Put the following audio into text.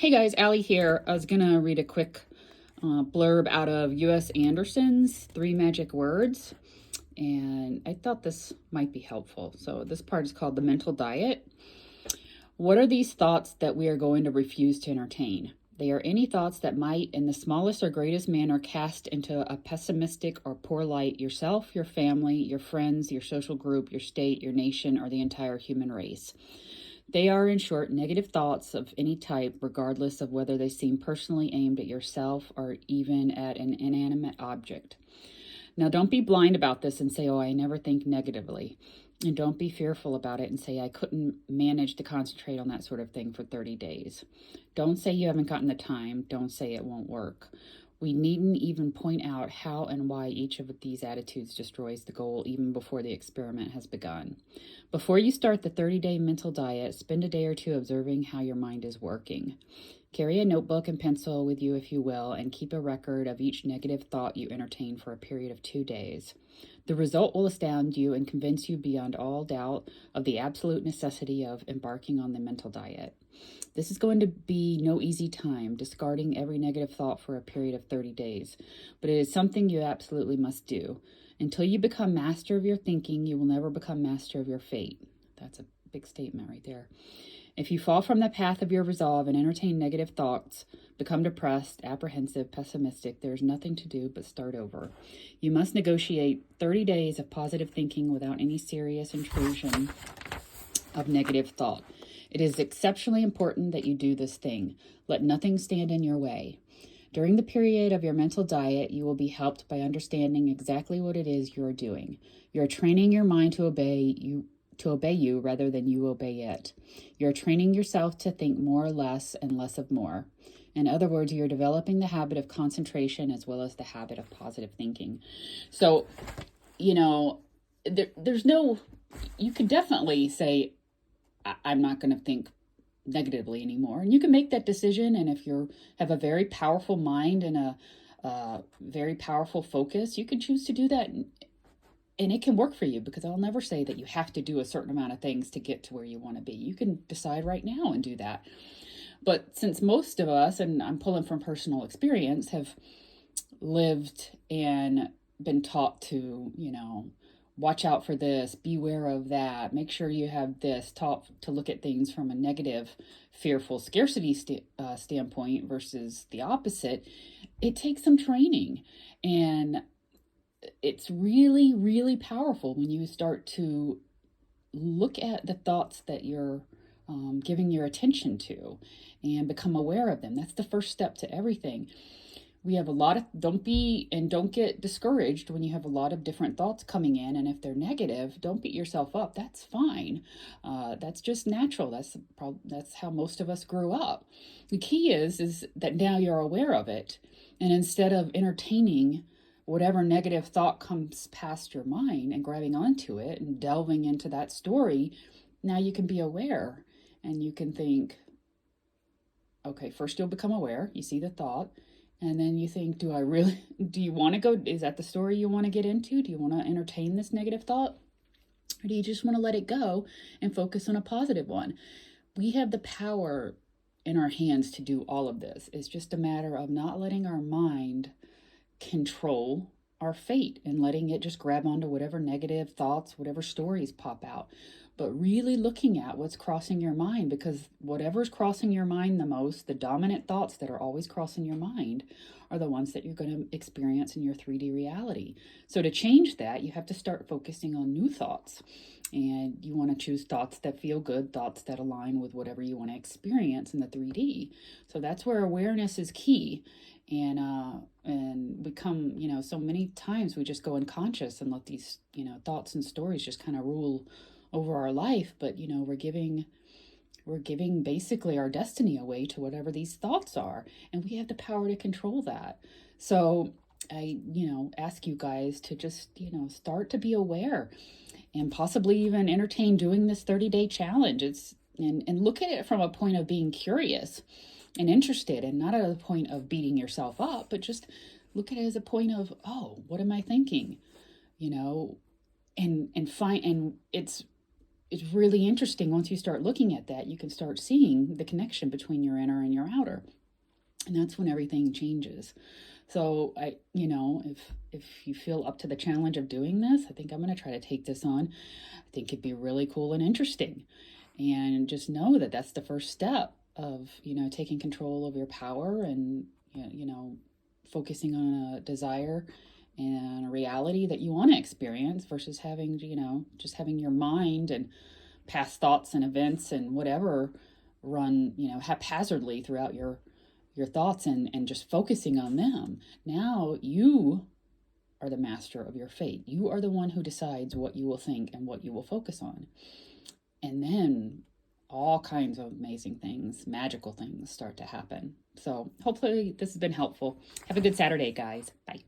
Hey guys, Allie here. I was gonna read a quick blurb out of U.S. Andersen's Three Magic Words, and I thought this might be helpful. So this part is called The Mental Diet. What are these thoughts that we are going to refuse to entertain? They are any thoughts that might, in the smallest or greatest manner, cast into a pessimistic or poor light yourself, your family, your friends, your social group, your state, your nation, or the entire human race. They are, in short, negative thoughts of any type, regardless of whether they seem personally aimed at yourself or even at an inanimate object. Now, don't be blind about this and say, oh, I never think negatively. And don't be fearful about it and say, I couldn't manage to concentrate on that sort of thing for 30 days. Don't say you haven't gotten the time. Don't say it won't work. We needn't even point out how and why each of these attitudes destroys the goal even before the experiment has begun. Before you start the 30-day mental diet, spend a day or two observing how your mind is working. Carry a notebook and pencil with you if you will, and keep a record of each negative thought you entertain for a period of 2 days. The result will astound you and convince you beyond all doubt of the absolute necessity of embarking on the mental diet. This is going to be no easy time, discarding every negative thought for a period of 30 days, but it is something you absolutely must do. Until you become master of your thinking, you will never become master of your fate. That's a big statement right there. If you fall from the path of your resolve and entertain negative thoughts, become depressed, apprehensive, pessimistic, there is nothing to do but start over. You must negotiate 30 days of positive thinking without any serious intrusion of negative thought. It is exceptionally important that you do this thing. Let nothing stand in your way. During the period of your mental diet, you will be helped by understanding exactly what it is you are doing. You are training your mind to obey you rather than you obey it. You're training yourself to think more or less and less of more. In other words, you're developing the habit of concentration as well as the habit of positive thinking. So, there's no, you can definitely say, I'm not going to think negatively anymore. And you can make that decision. And if you have a very powerful mind and a very powerful focus, you can choose to do that. And it can work for you, because I'll never say that you have to do a certain amount of things to get to where you want to be. You can decide right now and do that. But since most of us, and I'm pulling from personal experience, have lived and been taught to, watch out for this, beware of that, make sure you have this, taught to look at things from a negative, fearful scarcity standpoint versus the opposite, it takes some training. And it's really, really powerful when you start to look at the thoughts that you're giving your attention to and become aware of them. That's the first step to everything. We have a lot of, don't get discouraged when you have a lot of different thoughts coming in. And if they're negative, don't beat yourself up. That's fine. That's just natural. That's how most of us grew up. The key is that now you're aware of it. And instead of entertaining whatever negative thought comes past your mind and grabbing onto it and delving into that story, now you can be aware and you can think, okay, first you'll become aware. You see the thought. And then you think, do you want to go, is that the story you want to get into? Do you want to entertain this negative thought? Or do you just want to let it go and focus on a positive one? We have the power in our hands to do all of this. It's just a matter of not letting our mind control our fate and letting it just grab onto whatever negative thoughts, whatever stories pop out. But really looking at what's crossing your mind, because whatever's crossing your mind the most, the dominant thoughts that are always crossing your mind are the ones that you're going to experience in your 3D reality. So to change that, you have to start focusing on new thoughts. And you want to choose thoughts that feel good, thoughts that align with whatever you want to experience in the 3D. So that's where awareness is key. And we come, so many times we just go unconscious and let these, thoughts and stories just kind of rule over our life. But, we're giving basically our destiny away to whatever these thoughts are. And we have the power to control that. So I, ask you guys to just, start to be aware and possibly even entertain doing this 30-day challenge. And look at it from a point of being curious and interested, and not at a point of beating yourself up, but just look at it as a point of, oh, what am I thinking? And it's it's really interesting. Once you start looking at that, you can start seeing the connection between your inner and your outer. And that's when everything changes. So if you feel up to the challenge of doing this, I think I'm going to try to take this on. I think it'd be really cool and interesting. And just know that that's the first step of, taking control of your power and, focusing on a desire and a reality that you want to experience versus having, just having your mind and past thoughts and events and whatever run, haphazardly throughout your thoughts and just focusing on them. Now you are the master of your fate. You are the one who decides what you will think and what you will focus on. And then all kinds of amazing things, magical things start to happen. So hopefully this has been helpful. Have a good Saturday, guys. Bye.